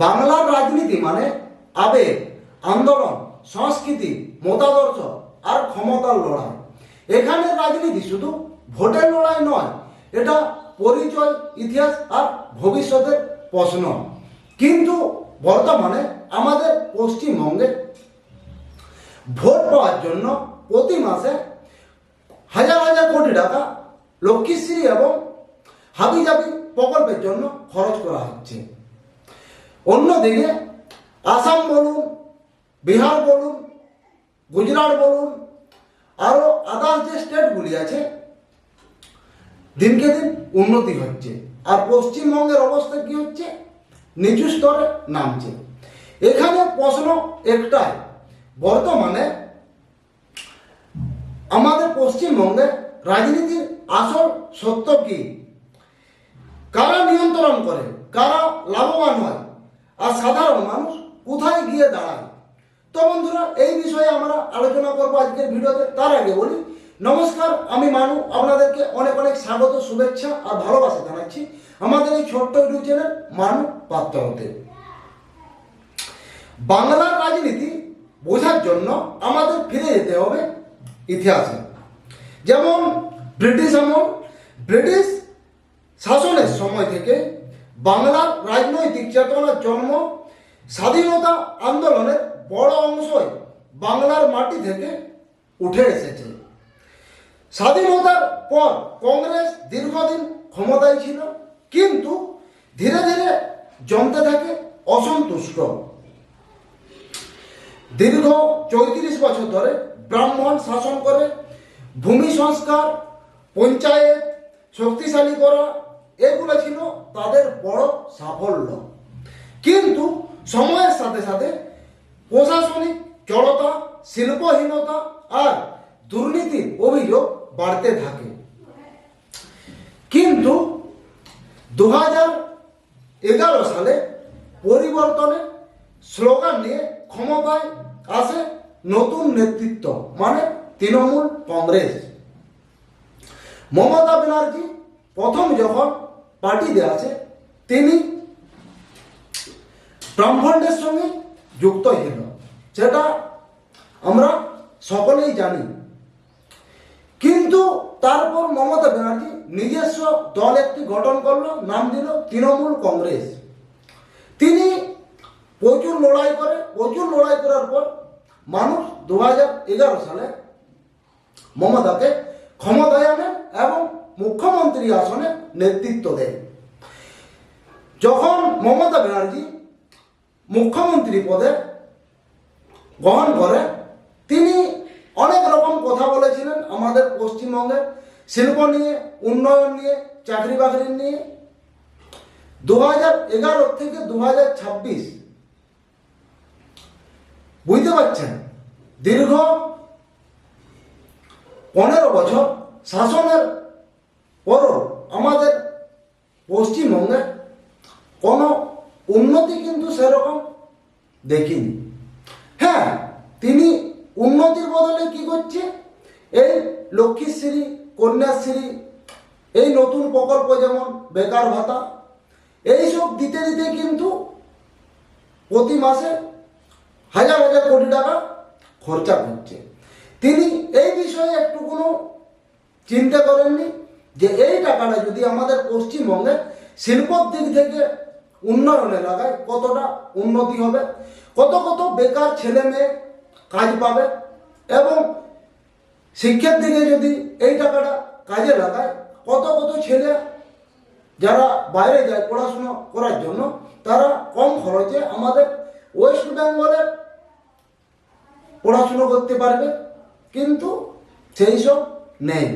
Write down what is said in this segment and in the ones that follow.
বাংলার রাজনীতি মানে আবেগ, আন্দোলন, সংস্কৃতি, মতাদর্শ আর ক্ষমতার লড়াই। এখানে রাজনীতি শুধু ভোটের লড়াই নয়, এটা পরিচয়, ইতিহাস আর ভবিষ্যতের প্রশ্ন। কিন্তু বর্তমানে আমাদের পশ্চিমবঙ্গে ভোট পাওয়ার জন্য প্রতি মাসে হাজার হাজার কোটি টাকা লক্ষ্মীশ্রী এবং হাবিজাবি প্রকল্পের জন্য খরচ করা হচ্ছে। অন্যদিকে আসাম বলুন, বিহার বলুন, গুজরাট বলুন, আরও আদার্স যে স্টেটগুলি আছে, দিনকে দিন উন্নতি হচ্ছে। আর পশ্চিমবঙ্গের অবস্থা কি হচ্ছে? নিচু স্তরে নামছে। এখানে প্রশ্ন একটাই, বর্তমানে আমাদের পশ্চিমবঙ্গে রাজনীতির আসল সত্য কি? কারা নিয়ন্ত্রণ করে, কারা লাভবান হয়, আর সাধারণ মানুষ কোথায় গিয়ে দাঁড়ায়? তো বন্ধুরা, এই বিষয়ে আমরা আলোচনা করবো আজকের ভিডিওতে। তার আগে বলি, নমস্কার, আমি মানু, আপনাদেরকে অনেক অনেক স্বাগত, শুভেচ্ছা আর ভালোবাসা জানাচ্ছি আমাদের এই ছোট্ট ইউটিউব চ্যানেল মানু পাত্র হতে। বাংলার রাজনীতি বোঝার জন্য আমাদের ফিরে যেতে হবে ইতিহাসে। যেমন ব্রিটিশ শাসনের সময় থেকে বাংলার রাজনৈতিক চেতনার জন্ম, স্বাধীনতা আন্দোলনের বড় অংশই বাংলার মাটি থেকে উঠে এসেছে। স্বাধীনতার পর কংগ্রেস দীর্ঘদিন ক্ষমতায় ছিল, কিন্তু ধীরে ধীরে জমতে থাকে অসন্তুষ্ট। দীর্ঘ 34 বছর ধরে ব্রাহ্মণ শাসন করে ভূমি সংস্কার, পঞ্চায়েত শক্তিশালী করা, এগুলো ছিল তাদের বড় সাফল্য। কিন্তু সময়ের সাথে সাথে প্রশাসনিক জড়তা, শিল্পহীনতা আর দুর্নীতির অভিযোগ বাড়তে থাকে। কিন্তু 2011 সালে পরিবর্তনের স্লোগান নিয়ে ক্ষমতায় আসে নতুন নেতৃত্ব, মানে তৃণমূল কংগ্রেস। মমতা ব্যানার্জি প্রথম যখন পার্টিতে আসে, তিনি ব্রাহ্মণদের সঙ্গে যুক্ত ছিল, সেটা আমরা সকলেই জানি। কিন্তু তারপর মমতা ব্যানার্জি নিজস্ব দল একটি গঠন করলো, নাম দিল তৃণমূল কংগ্রেস। তিনি প্রচুর লড়াই করার পর মানুষ 2011 সালে মমতাকে ক্ষমতায় আনেন এবং মুখ্যমন্ত্রী আসনে নেতৃত্ব দেন। যখন মমতা ব্যানার্জি মুখ্যমন্ত্রী পদে গ্রহণ করে, তিনি অনেক রকম কথা বলেছিলেন আমাদের পশ্চিমবঙ্গের শিল্প নিয়ে, উন্নয়ন নিয়ে, চাকরি বাকরি নিয়ে। 2011 থেকে 2026, বুঝতে পারছেন, দীর্ঘ 15 বছর শাসনের পরও আমাদের পশ্চিমবঙ্গে কোনো উন্নতি কিন্তু সেরকম দেখিনি। হ্যাঁ, তিনি উন্নতির বদলে কি করছে? এই লক্ষ্মীশ্রী, কন্যাশ্রী, এই নতুন প্রকল্প যেমন বেকার ভাতা, এইসব দিতে দিতে কিন্তু প্রতি মাসে হাজার হাজার কোটি টাকা খরচা করছে। তিনি এই বিষয়ে একটু কোনো চিন্তা করেননি যে এই টাকাটা যদি আমাদের পশ্চিমবঙ্গে শিল্পর দিক থেকে উন্নয়নে লাগায়, কতটা উন্নতি হবে, কত কত বেকার ছেলে মেয়ে কাজ পাবে, এবং শিক্ষার দিকে যদি এই টাকাটা কাজে লাগায়, কত কত ছেলে যারা বাইরে যায় পড়াশোনা করার জন্য, তারা কম খরচে আমাদের ওয়েস্ট বেঙ্গলে পড়াশুনো করতে পারবে। কিন্তু সেই সব নেই।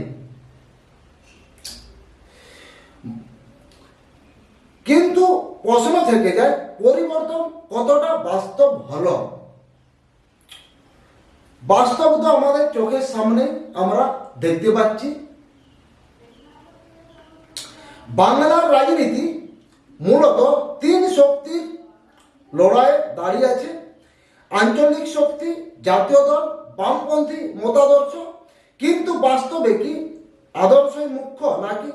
কিন্তু প্রশ্ন থেকে যায়, পরিবর্তন কতটা বাস্তব হলো? বাস্তব তো আমাদের চোখের সামনে আমরা দেখতে পাচ্ছি। বাংলার রাজনীতি মূলত 3 শক্তির লড়াইয়ে দাঁড়িয়ে আছে: আঞ্চলিক শক্তি, জাতীয় দল, বামপন্থী মতাদর্শ। কিন্তু বাস্তবে কি আদর্শই মুখ্য, নাকি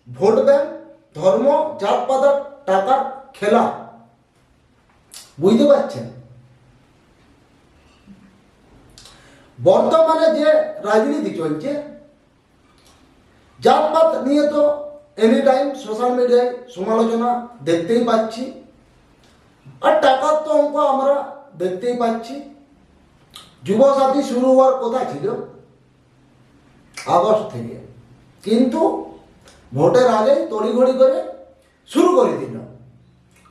ভোট ব্যাংক, ধর্ম, জাতপাতার টাকার খেলা? বুঝতে পারছেন? বর্তমানে যে রাজনীতি চলছে, জাতপাত নিয়ে তো এনি টাইম সোশ্যাল মিডিয়ায় সমালোচনা দেখতেই পাচ্ছি, আর টাকার তো অঙ্ক আমরা দেখতেই পাচ্ছি। যুবসাথী শুরু হওয়ার কথা ছিল আগস্ট থেকে, কিন্তু ভোটের আগে তড়িঘড়ি করে শুরু করে দিল।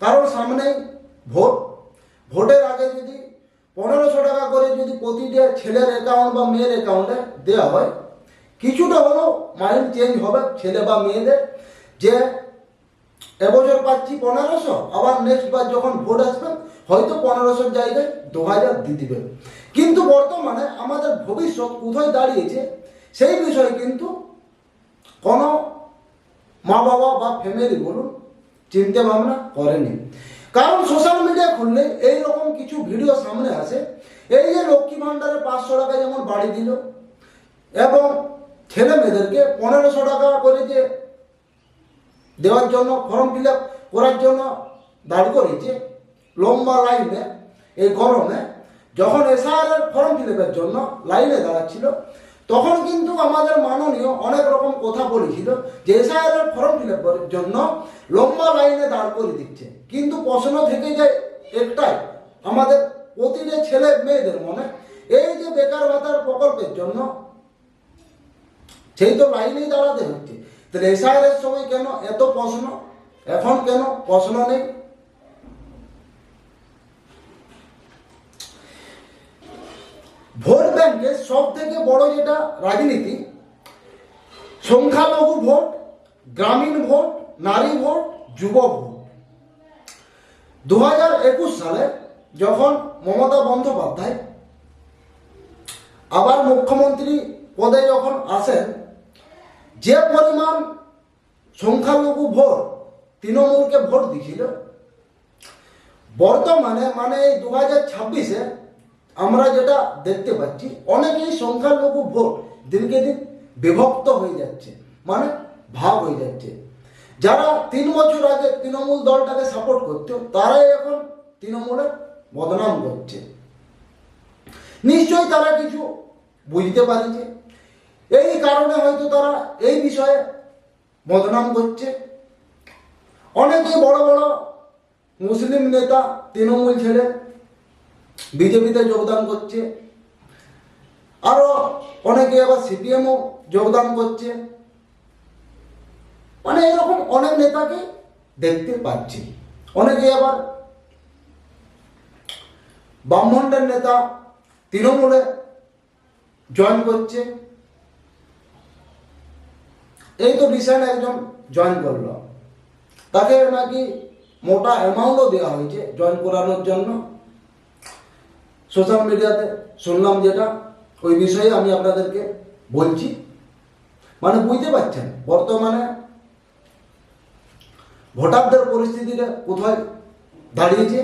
কারণ সামনেই ভোট, ভোটের আগে যদি 1500 টাকা করে যদি প্রতিটা ছেলের অ্যাকাউন্ট বা মেয়ের অ্যাকাউন্টে দেওয়া হয়, কিছুটা হলেও মাইন্ড চেঞ্জ হবে ছেলে বা মেয়েদের, যে এবছর পাচ্ছি 1500, আবার নেক্সট বার যখন ভোট আসবে হয়তো 1500 জায়গায় 2000 দিয়ে দিবে। কিন্তু বর্তমানে আমাদের ভবিষ্যৎ কোথায় দাঁড়িয়েছে সেই বিষয়ে কিন্তু কোনো মা বাবা বা ফ্যামিলি বলুন চিন্তা ভাবনা করেনি। কারণ সোশ্যাল মিডিয়া খুললে এইরকম কিছু ভিডিও সামনে আসে, এই যে লক্ষ্মী ভাণ্ডারে 500 টাকা যেমন বাড়ি দিল, এবং ছেলে মেয়েদেরকে 1500 টাকা করে যে দেওয়ার জন্য ফর্ম ফিল আপ করার জন্য দাঁড় করেছে লম্বা লাইনে। এই গরমে যখন এসআইআর ফর্ম ফিল আপের জন্য লাইনে দাঁড়াচ্ছিল, তখন কিন্তু আমাদের মাননীয় অনেক রকম কথা বলেছিল যে এসআইআর ফর্ম ফিল আপের জন্য লম্বা লাইনে দাঁড় করে দিচ্ছে। কিন্তু প্রশ্ন থেকে যায় একটাই আমাদের প্রতিটা ছেলে মেয়েদের মনে, এই যে বেকার ভাতার প্রকল্পের জন্য সেই তো লাইনেই দাঁড়াতে হচ্ছে, তাহলে এসআইআর সময় কেন এত প্রশ্ন, এখন কেন প্রশ্ন নেই? ভোট ব্যাংকের সব থেকে বড় যেটা রাজনীতি, সংখ্যালঘু ভোট, গ্রামীণ ভোট, নারী ভোট, যুব ভোট। 2021 সালে যখন মমতা বন্দ্যোপাধ্যায় আবার মুখ্যমন্ত্রী পদে যখন আসেন, যে পরিমাণ সংখ্যালঘু ভোট তৃণমূলকে ভোট দিয়েছিল, বর্তমানে মানে এই 2026-এ আমরা যেটা দেখতে পাচ্ছি অনেকেই সংখ্যালঘু ভোট দিনকে দিন বিভক্ত হয়ে যাচ্ছে, মানে ভাগ হয়ে যাচ্ছে। যারা 3 বছর আগে তৃণমূল দলটাকে সাপোর্ট করতো, তারাই এখন তৃণমূলের বদনাম করছে। নিশ্চয়ই তারা কিছু বুঝতে পারছে, এই কারণে হয়তো তারা এই বিষয়ে বদনাম করছে। অনেকেই বড় বড় মুসলিম নেতা তৃণমূল ছেড়ে বিজেপিতে যোগদান করছে, আরো অনেকে আবার সিপিএমও যোগদান করছে। মানে এরকম অনেক নেতাকে দেখতে পাচ্ছি। অনেকে আবার বামফ্রন্টের নেতা তৃণমূলে জয়েন করছে। এই তো রিসেন্ট একজন জয়েন করলো, তাকে নাকি মোটা অ্যামাউন্টও দেওয়া হয়েছে জয়েন করানোর জন্য। সোশ্যাল মিডিয়াতে শুনলাম যেটা, ওই বিষয়ে আমি আপনাদেরকে বলছি। মানে বুঝতে পারছেন বর্তমানে ভোটারদের পরিস্থিতিটা কোথায় দাঁড়িয়েছে।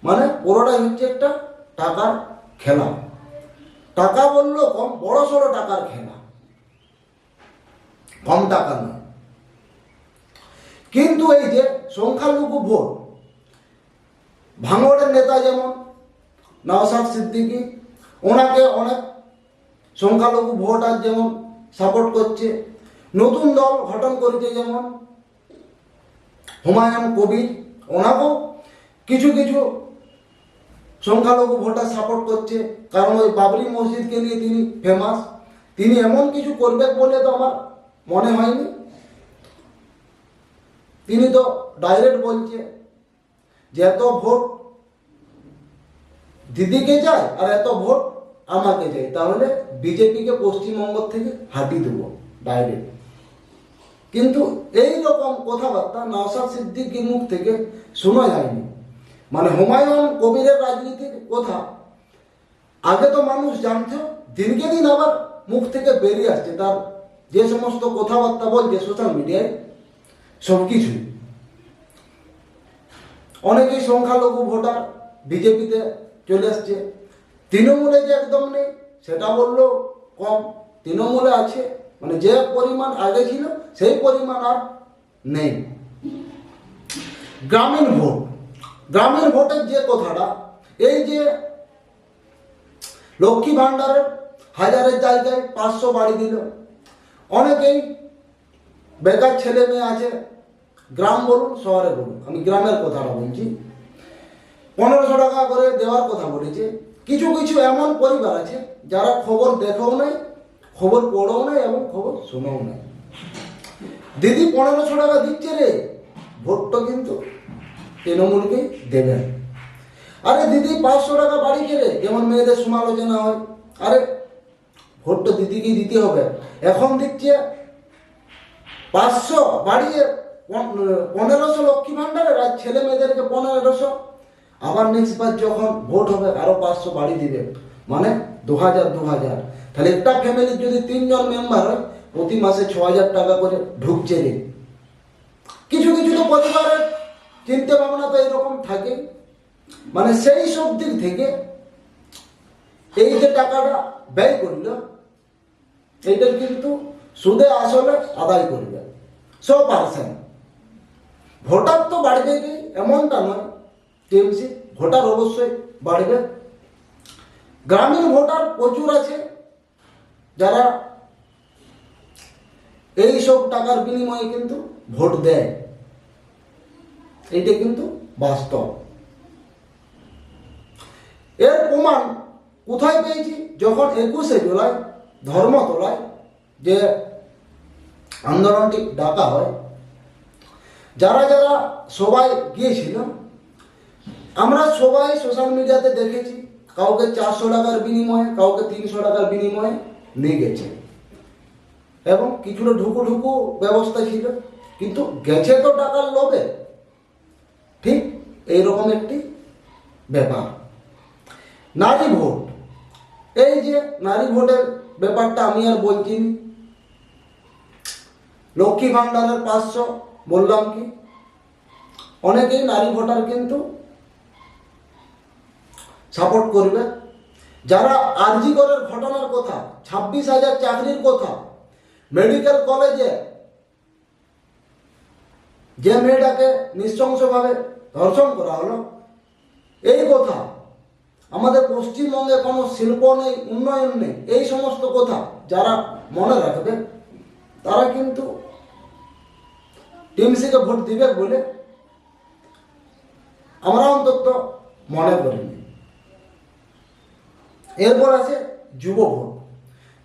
মানে পুরোটাই হচ্ছে একটা টাকার খেলা। টাকা বললেও কম, বড় সড়ো টাকার খেলা, কম টাকা নয়। কিন্তু এই যে সংখ্যালঘু ভোট, ভাঙড়ের নেতা যেমন নওশাদ সিদ্দিকী, ওনাকে অনেক সংখ্যালঘু ভোটার যেমন সাপোর্ট করছে। নতুন দল গঠন করেছে যেমন হুমায়ুন কবির, ওনাকেও কিছু কিছু সংখ্যালঘু ভোটার সাপোর্ট করছে, কারণ ওই বাবরি মসজিদকে নিয়ে তিনি ফেমাস। তিনি এমন কিছু করবেন বলে তো আমার মনে হয়নি। তিনি তো ডাইরেক্ট বলছে যে এত ভোট দিদিকে যায় আর এত ভোট আমাকে যায়, তাহলে বিজেপিকে পশ্চিমবঙ্গ থেকে হাঁটিয়ে দেবো ডাইরেক্ট। কিন্তু এই রকম কথাবার্তা নওশাদ সিদ্দিকীর মুখ থেকে শোনা যায়নি। মানে হুমায়ুন কবিরের রাজনীতির কথা আগে তো মানুষ জানত, দিনকে দিন আবার মুখ থেকে বেরিয়ে আসছে তার যে সমস্ত কথাবার্তা বলছে সোশ্যাল মিডিয়ায়, সব কিছুই। অনেকেই সংখ্যালঘু ভোটার বিজেপিতে চলে আসছে, তৃণমূলে যে একদম নেই সেটা বললেও কম। তৃণমূলে আছে, মানে যে পরিমাণ আগে ছিল সেই পরিমাণ আর নেই। গ্রামীণ ভোট, গ্রামীণ ভোটের যে কথাটা, এই যে লক্ষ্মী ভাণ্ডারের হাজারের জায়গায় 500 বাড়ি দিল, অনেকেই বেকার ছেলে মেয়ে আছে, গ্রাম বলুন শহরে বলুন, আমি গ্রামের কথাটা বলছি, 1500 টাকা করে দেওয়ার কথা বলেছে। কিছু কিছু এমন পরিবার আছে যারা খবর দেখেও নাই, খবর পড়েও নাই এবং খবর শুনেও নাই। দিদি 1500 টাকা দিচ্ছে রে, ভোটটা কিন্তু তৃণমূলকেই দেবেন। আরে দিদি 500 টাকা বাড়িছে রে, যেমন মেয়েদের সমালোচনা হয়, আরে ভোটটা দিদিকেই দিতে হবে। এখন দিচ্ছে 500 বাড়িয়ে 1500 লক্ষ্মী ভাণ্ডারের, আর ছেলে মেয়েদেরকে 1500। আবার নেক্সট বার যখন ভোট হবে আরো 500 বাড়ি দিবে, মানে 2000। তাহলে একটা ফ্যামিলির যদি 3 জন মেম্বার হয়, প্রতি মাসে 6000 টাকা করে ঢুকছে রে। কিছু কিছু তো পরিবারের চিন্তা ভাবনা তো এরকম থাকে, মানে সেই সব দিক থেকে এই যে টাকাটা ব্যয় করল, এইটার কিন্তু সুদে আসলে আদায় করবে 100%। ভোটার তো বাড়বে কি এমনটা নয়, টিএমসি ভোটার অবশ্যই বাড়বে। গ্রামীণ ভোটার প্রচুর আছে যারা এই সব টাকার বিনিময়ে কিন্তু ভোট দেয়, এইটা কিন্তু বাস্তব। এর প্রমাণ কোথায় পেয়েছি? যখন 21শে জুলাই ধর্মতলায় যে আন্দোলনটি ডাকা হয়, যারা যারা সবাই গিয়েছিল, আমরা সবাই সোশ্যাল মিডিয়াতে দেখেছি, কাউকে 400 টাকার বিনিময়ে, কাউকে 300 টাকার বিনিময়ে নিয়ে গেছে, এবং কিছুটা ঢুকু ঢুকু ব্যবস্থা ছিল, কিন্তু গেছে তো টাকার লোভে। ঠিক এইরকম একটি ব্যাপার। নারী ভোট, এই যে নারী ভোটের ব্যাপারটা আমি আর বলছি, লক্ষ্মী ভাণ্ডারের 500 বললাম কি, অনেকেই নারী ভোটার কিন্তু সাপোর্ট করবে। যারা আরজি করের ঘটনার কথা, 26,000 চাকরির কথা, মেডিকেল কলেজে যে মেয়েটাকে নৃশংসভাবে ধর্ষণ করা হলো, এই কথা, আমাদের পশ্চিমবঙ্গে কোনো শিল্প নেই, উন্নয়ন নেই, এই সমস্ত কথা যারা মনে রাখবে, তারা কিন্তু টিএমসিকে ভোট দিবে বলে আমরা অন্তত মনে করিনি। এরপর আছে যুব ভোট।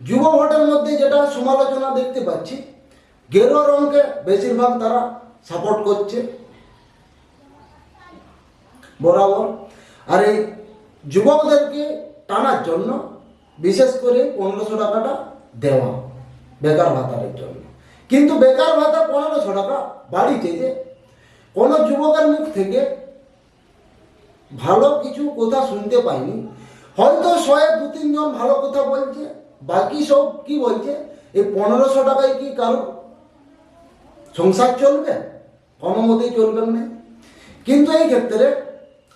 যুব ভোটের মধ্যে যেটা সমালোচনা দেখতে পাচ্ছি, গেরুয়া রঙকে বেশিরভাগ তারা সাপোর্ট করছে বরাবর, আর এই যুবকদেরকে টানার জন্য বিশেষ করে 1500 টাকাটা দেওয়া বেকার ভাতার জন্য। কিন্তু বেকার ভাতা 1500 টাকা বাড়িতে যে কোনো যুবকের মুখ থেকে ভালো কিছু কথা শুনতে পাইনি। হয়তো 100-2-3 জন ভালো কথা বলছে, বাকি সব কি বলছে, এই 1500 টাকায় কি কারো সংসার চলবে? কোনো মতেই চলবে না। কিন্তু এই ক্ষেত্রে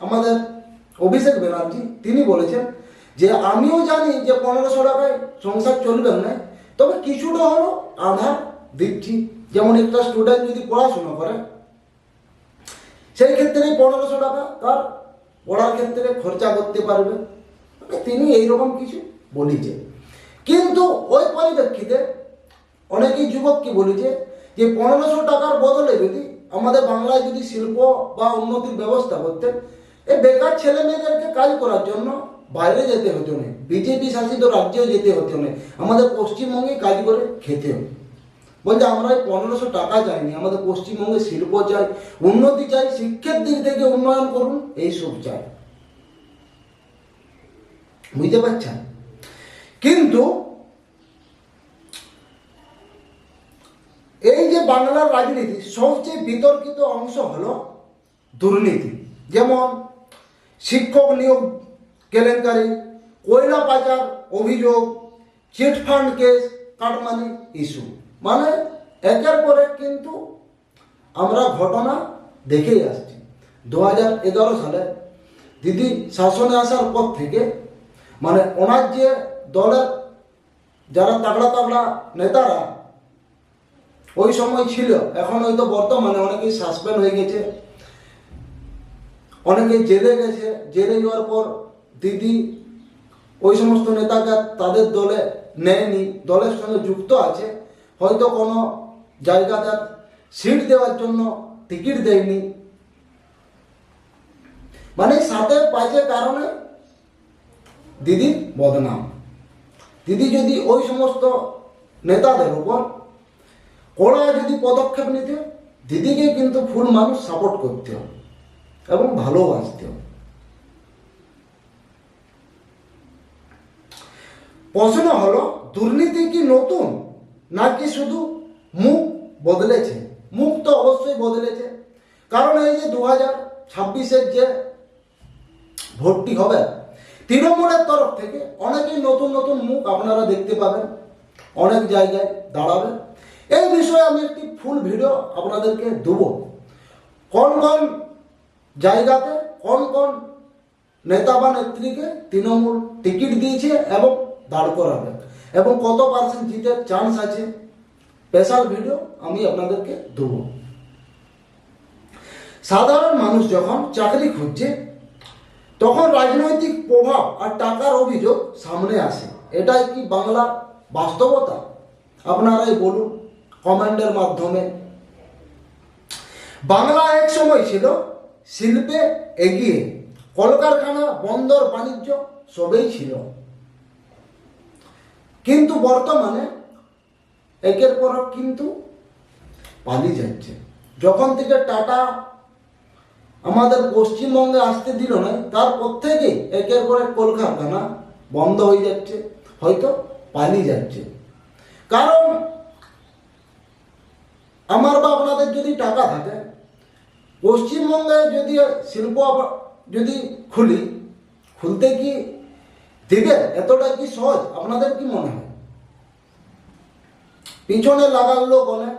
আমাদের অভিষেক ব্যানার্জি তিনি বলেছেন যে আমিও জানি যে 1500 টাকায় সংসার চলবে না, তবে কিছুটা হলো আধার দিচ্ছি। যেমন একটা স্টুডেন্ট যদি পড়াশোনা করে, সেই ক্ষেত্রে 1500 টাকা তার পড়ার ক্ষেত্রে খরচা করতে পারবে, তিনি এইরকম কিছু বলেছে। কিন্তু ওই পরিপ্রেক্ষিতে অনেকেই যুবক কি বলেছে যে 1500 টাকার বদলে যদি আমাদের বাংলায় যদি শিল্প বা উন্নতির ব্যবস্থা করতে, এই বেকার ছেলে মেয়েদেরকে কাজ করার জন্য বাইরে যেতে হতো না, বিজেপি শাসিত রাজ্যেও যেতে হতো না, আমাদের পশ্চিমবঙ্গে কাজ করে খেতে হবে। বলছে আমরা এই 1500 টাকা চাইনি, আমাদের পশ্চিমবঙ্গে শিল্প চাই, উন্নতি চাই, শিক্ষার দিক থেকে উন্নয়ন করুন, এইসব চাই। বুঝতে পারছেন? কিন্তু এই যে বাংলার রাজনীতি সবচেয়ে বিতর্কিত অংশ হলো দুর্নীতি। যেমন শিক্ষক নিয়োগ কেলেঙ্কারি, কয়লা পাচার অভিযোগ, চিটফান্ড কেস, কাটমানি ইস্যু, মানে একের পর এক কিন্তু আমরা ঘটনা দেখেই আসছি। 2011 সালে দিদি শাসনে আসার পর থেকে, মানে ওনার যে দলের যারা তাগড়া তাগড়া নেতারা ওই সময় ছিল, এখন হয়তো বর্তমানে অনেকেই সাসপেন্ড হয়ে গেছে, অনেকে জেলে গেছে, জেলে যাওয়ার পর দিদি ওই সমস্ত নেতাকে তাদের দলে নেয়নি, দলের সঙ্গে যুক্ত আছে, হয়তো কোনো জায়গাতে সিট দেওয়ার জন্য টিকিট দেয়নি, মানে সাথে পাঁচে কারণে দিদির বদনাম। দিদি যদি ওই সমস্ত নেতাদের উপর কড়া যদি পদক্ষেপ নিতে, দিদিকে কিন্তু ফুল মানুষ সাপোর্ট করতে হবে এবং ভালোবাসতে হবে। প্রশ্ন হলো, দুর্নীতি কি নতুন নাকি শুধু মুখ বদলেছে? মুখ তো অবশ্যই বদলেছে, কারণ এই যে 2026-এর যে ভোটটি হবে, তৃণমূলের তরফ থেকে অনেকেই নতুন নতুন মুখ আপনারা দেখতে পাবেন, অনেক জায়গায় দাঁড়াবে। এই বিষয়ে আমি একটি ফুল ভিডিও আপনাদেরকে দেব, কোন কোন জায়গাতে কোন কোন নেতা বা নেত্রীকে তৃণমূল টিকিট দিয়েছে এবং দাঁড় করাবে এবং কত % জিতের চান্স আছে, স্পেশাল ভিডিও আমি আপনাদেরকে দেব। সাধারণ মানুষ যখন চাকরি খুঁজছে, তখন রাজনৈতিক প্রভাব আর টাকার অভিযোগ সামনে আসে। এটাই কি বাংলা বাস্তবতা? আপনারাই বলুন কমেন্টের মাধ্যমে। বাংলা এক সময় ছিল শিল্পে এগিয়ে, কলকারখানা, বন্দর, বাণিজ্য সবই ছিল, কিন্তু বর্তমানে একের পর কিন্তু পালিয়ে যাচ্ছে। যখন থেকে টাটা আমাদের পশ্চিমবঙ্গে আসতে দিল না, তারপর থেকে একের পর এক কলকারখানা বন্ধ হয়ে যাচ্ছে, হয়তো পালিয়ে যাচ্ছে। কারণ আমার বা আপনাদের যদি টাকা থাকে, পশ্চিমবঙ্গে যদি শিল্প যদি খুলতে কি দিবে? এতটা কি সহজ? আপনাদের কি মনে হয়? পিছনে লাগার লোক অনেক,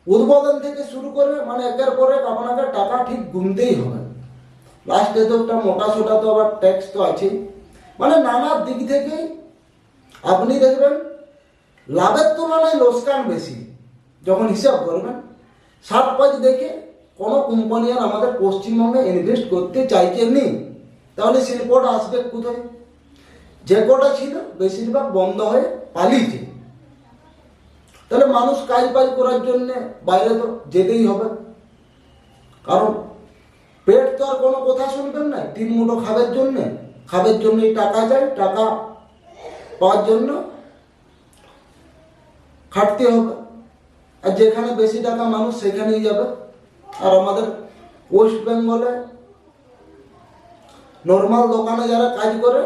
উদ্বোধন থেকে শুরু করে মানে একের পর এক আপনাকে টাকা ঠিক গুনতেই হবে। লাস্টে তো একটা মোটা সোটা তো আবার ট্যাক্স তো আছেই, মানে নানা দিক থেকেই আপনি দেখবেন লাভের তুলনায় লোকসান বেশি। যখন হিসাব করবেন 7-5 দেখে কোনো কোম্পানি আর আমাদের পশ্চিমবঙ্গে ইনভেস্ট করতে চাইছে নি, তাহলে শিল্পটা আসবে কোথায়? যে কটা ছিল বেশিরভাগ বন্ধ হয়ে পালিয়েছে। তাহলে মানুষ কাজ বাজ করার জন্য বাইরে তো যেতেই হবে, কারণ পেট তো আর কোনো কথা শুনবেন না। 3 মুঠো খাবের জন্যই টাকা যায়, টাকা পাওয়ার জন্য খাটতে হবে, আর যেখানে বেশি টাকা মানুষ সেখানেই যাবে। আর আমাদের ওয়েস্ট বেঙ্গলে নর্মাল দোকানে যারা কাজ করে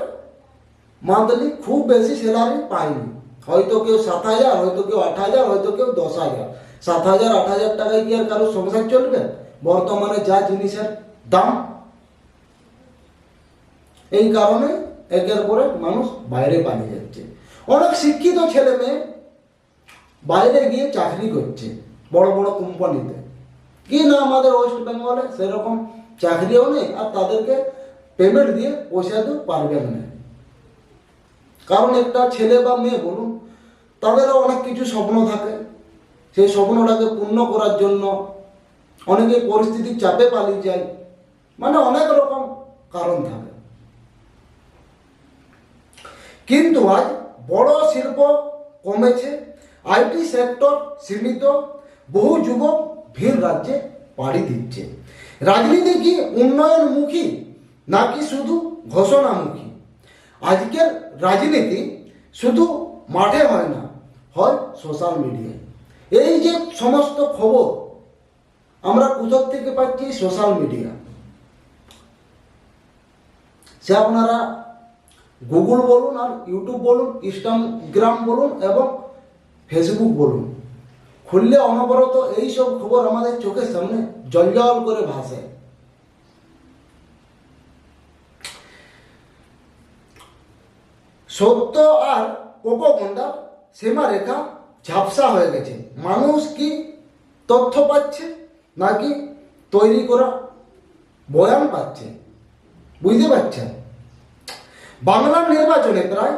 মান্থলি খুব বেশি স্যালারি পায়নি, হয়তো কেউ 7,000, হয়তো কেউ 8,000, হয়তো কেউ 10,000। 7,000 8,000 টাকায় কি আর কারো সংসার চলবে বর্তমানে যা জিনিসের দাম? এই কারণে একের পরে মানুষ বাইরে পালিয়ে যাচ্ছে। অনেক শিক্ষিত ছেলে মেয়ে বাইরে গিয়ে চাকরি করছে বড় বড় কোম্পানিতে, কি না আমাদের ওয়েস্ট বেঙ্গলে সেরকম চাকরিও নেই, আর তাদেরকে পেমেন্ট দিয়ে পৌঁছাতে পারবেন না। কারণ একটা ছেলে বা মেয়ে বলুন, তাদেরও অনেক কিছু স্বপ্ন থাকে, সেই স্বপ্নটাকে পূর্ণ করার জন্য অনেকে পরিস্থিতির চাপে পালিয়ে যায়, মানে অনেক রকম কারণ থাকে। কিন্তু আজ বড় শিল্প কমেছে, আইটি সেক্টর সীমিত, বহু যুবক ভিন রাজ্যে পাড়ি দিচ্ছে। রাজনীতি কি উন্নয়নমুখী নাকি শুধু ঘোষণামুখী? আজকের রাজনীতি শুধু মাঠে হয় না, হয় সোশ্যাল মিডিয়ায়। এই যে সমস্ত খবর আমরা কোথার থেকে পাচ্ছি? Social media. সে আপনারা গুগল বলুন, আর ইউটিউব বলুন, ইনস্টাগ্রাম বলুন এবং ফেসবুক বলুন, খুললে অনবরত এইসব খবর আমাদের চোখের সামনে জলজল করে ভাসে। সত্য আর প্রোপাগান্ডার সীমারেখা ঝাপসা হয়ে গেছে। মানুষ কি তথ্য পাচ্ছে নাকি তৈরি করা বয়ান পাচ্ছে? বুঝতে পারছেন? বাংলার নির্বাচনে প্রায়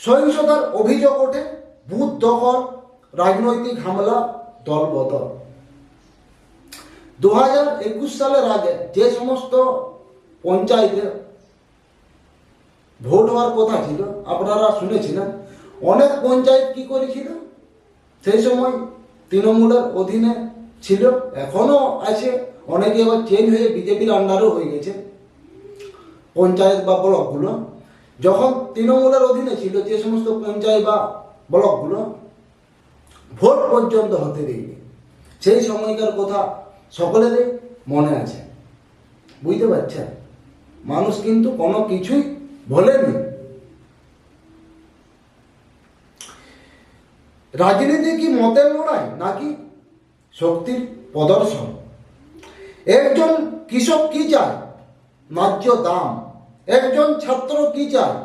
সহিংসতার অভিযোগ ওঠে, বুথ দখল, রাজনৈতিক হামলা, দলবদল। 2021 সালের আগে যে সমস্ত পঞ্চায়েতে ভোট হওয়ার কথা ছিল, আপনারা শুনেছিলেন, অনেক পঞ্চায়েত কি করেছিল, সেই সময় তৃণমূলের অধীনে ছিল, এখনো আছে, অনেকে এবার চেঞ্জ হয়ে বিজেপির আন্ডারও হয়ে গেছে পঞ্চায়েত বা ব্লকগুলো। যখন তৃণমূলের অধীনে ছিল যে সমস্ত পঞ্চায়েত বা ব্লকগুলো, ভোট পর্যন্ত হতে দেয়নি। সেই সময়কার কথা সকলেরই মনে আছে, বুঝতে পারছেন? মানুষ কিন্তু কোনো কিছুই ভোলেনি। রাজনীতি কি মতের লড়াই নাকি শক্তির প্রদর্শন? একজন কৃষক কি চায়? ন্যায্য দাম। একজন ছাত্র কি চায়?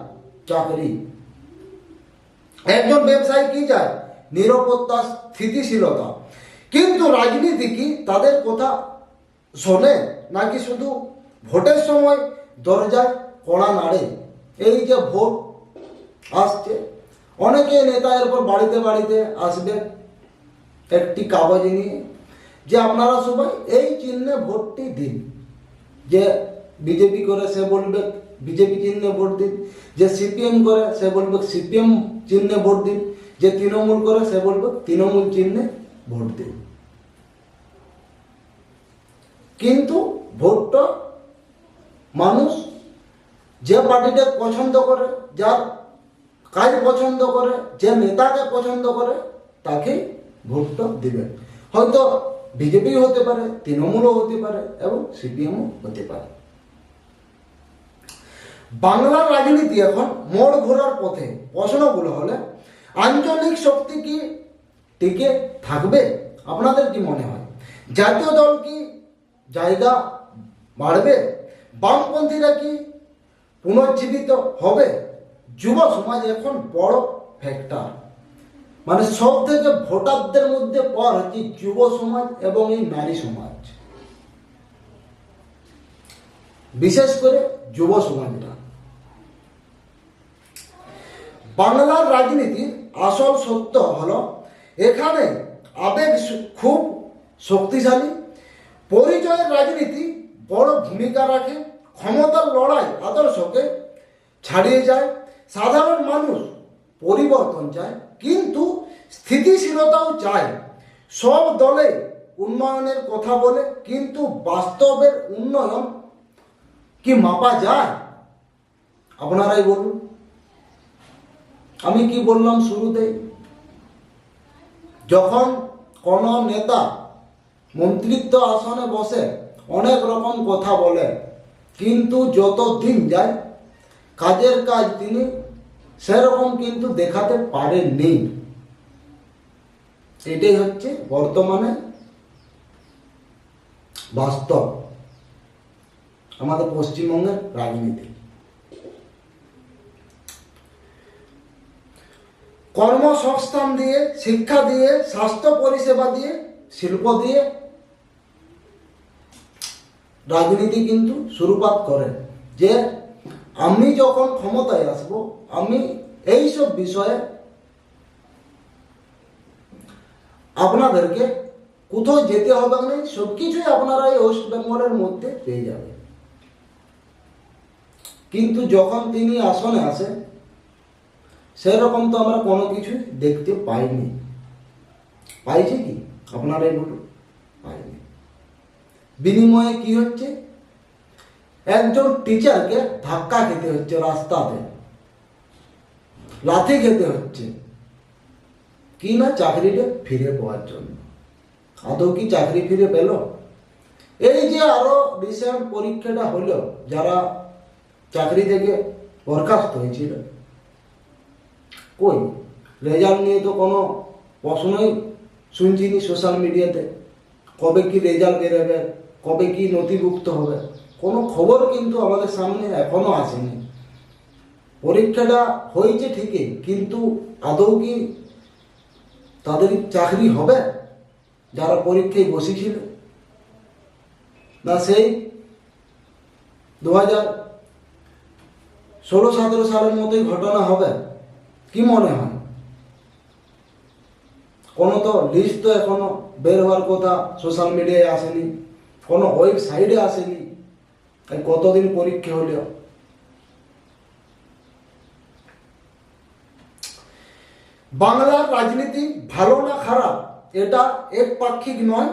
চাকরি। একজন ব্যবসায়ী কি চায়? নিরাপত্তা, স্থিতিশীলতা। কিন্তু রাজনীতি কি তাদের কথা শোনে নাকি শুধু ভোটের সময় দরজায় কড়া নাড়ে? এই যে ভোট আসছে, অনেকে নেতা এরপর বাড়িতে বাড়িতে আসবে একটি কাগজ নিয়ে, যে আপনারা সবাই এই চিহ্নে ভোটটি দিন। যে বিজেপি করে সে বলবে বিজেপি চিহ্নে ভোট দিন, যে সিপিএম করে সে বলবে সিপিএম চিহ্নে ভোট দিন, যে তৃণমূল করে সে বলবে তৃণমূল চিহ্নে ভোট দিন। কিন্তু ভোটটা মানুষ যে পার্টিটা পছন্দ করে, যার কাজ পছন্দ করে, যে নেতাকে পছন্দ করে, তাকে ভোটটা দিবে। হয়তো বিজেপি হতে পারে, তৃণমূলও হতে পারে এবং সিপিএমও হতে পারে। বাংলার রাজনীতি এখন মোড় ঘোরার পথে। প্রশ্নগুলো হলে, আঞ্চলিক শক্তি কি টিকে থাকবে? আপনাদের কি মনে হয়? জাতীয় দল কি জায়গা বাড়বে? বামপন্থীরা কি পুনর্জীবিত হবে? যুব সমাজ এখন বড় ফ্যাক্টর, মানে সব থেকে ভোটারদের মধ্যে পর হচ্ছে যুব সমাজ এবং এই নারী সমাজ, বিশেষ করে যুব সমাজটা। বাংলার রাজনীতির আসল সত্য হলো, এখানে আবেগ খুব শক্তিশালী, পরিচয়ের রাজনীতি বড় ভূমিকা রাখে, ক্ষমতার লড়াই আদর্শকে ছাড়িয়ে যায়, সাধারণ মানুষ পরিবর্তন চায় কিন্তু স্থিতিশীলতাও চায়। সব দলে উন্নয়নের কথা বলে, কিন্তু বাস্তবের উন্নয়ন কি মাপা যায়? আপনারাই বলুন। আমি কি বললাম শুরুতেই, যখন কোনো নেতা মন্ত্রিত্ব আসনে বসে অনেক রকম কথা বলে, কিন্তু যত দিন যায় কাজের কাজ তিনি সেরকম কিন্তু দেখাতে পারেননি। এটাই হচ্ছে বর্তমানে বাস্তব আমাদের পশ্চিমবঙ্গের রাজনীতি। কর্মসংস্থান দিয়ে, শিক্ষা দিয়ে, স্বাস্থ্য পরিষেবা দিয়ে, শিল্প দিয়ে রাজনীতি কিন্তু শুরুপাত করে, যে আমি যখন ক্ষমতায় আসব আমি এইসব বিষয়ে আপনাদেরকে কোথাও যেতে হবে না, সব কিছুই আপনারা এই ওয়েস্ট বেঙ্গলের মধ্যে পেয়ে যাবে। কিন্তু যখন তিনি আসনে আসে সেরকম তো আমরা কোনো কিছু দেখতে পাইনি। পাইছি কি? আপনারাই বলুন, পাইনি। বিনিময়ে কি হচ্ছে? একজন টিচারকে ধাক্কা খেতে হচ্ছে রাস্তাতে, লাথি খেতে হচ্ছে, কি না চাকরিটা ফিরে পাওয়ার জন্য। আদৌ কি চাকরি ফিরে পেল? এই যে আরো রিসেন্ট পরীক্ষাটা হলো, যারা চাকরি থেকে বরখাস্ত হয়েছিল, কই রেজাল্ট নিয়ে তো কোনো প্রশ্নই শুনছিনি সোশ্যাল মিডিয়াতে। কবে কি রেজাল্ট বেরোবে, কবে কি নথিভুক্ত হবে, কোনো খবর কিন্তু আমাদের সামনে এখনো আসেনি। পরীক্ষাটা হয়েছে ঠিকই, কিন্তু আদৌ কি তাদের চাকরি হবে যারা পরীক্ষায় বসেছিল? না সেই 2016-17 সালের মতোই ঘটনা হবে? কি মনে হয়? কোনো তো লিস্ট তো এখনো বের হওয়ার কথা সোশ্যাল মিডিয়ায় আসেনি, কোনো ওয়েবসাইটে আসেনি। এই কতদিন পরীক্ষা হলো। বাংলার রাজনীতি ভালো না খারাপ এটা একপাক্ষিক নয়,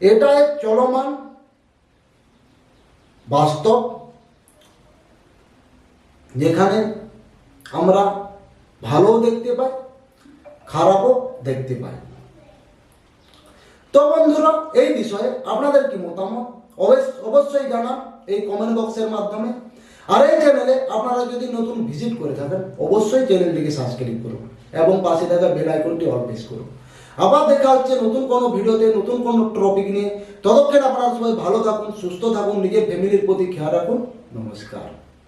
এটা এক চলমান বাস্তব, যেখানে আমরা ভালোও দেখতে পাই, খারাপও দেখতে পাই। তো বন্ধুরা, এই বিষয়ে আপনাদের কি মতামত অবশ্যই জানান এই কমেন্ট বক্সের মাধ্যমে। আর এই চ্যানেলে আপনারা যদি নতুন ভিজিট করে থাকেন অবশ্যই চ্যানেলটিকে সাবস্ক্রাইব করুন এবং পাশে থাকা বেল আইকনটি অল প্রেস করুন। আবার দেখা হচ্ছে নতুন কোনো ভিডিওতে নতুন কোনো টপিক নিয়ে। ততক্ষণ আপনারা সবাই ভালো থাকুন, সুস্থ থাকুন, নিজের ফ্যামিলির প্রতি খেয়াল রাখুন। নমস্কার।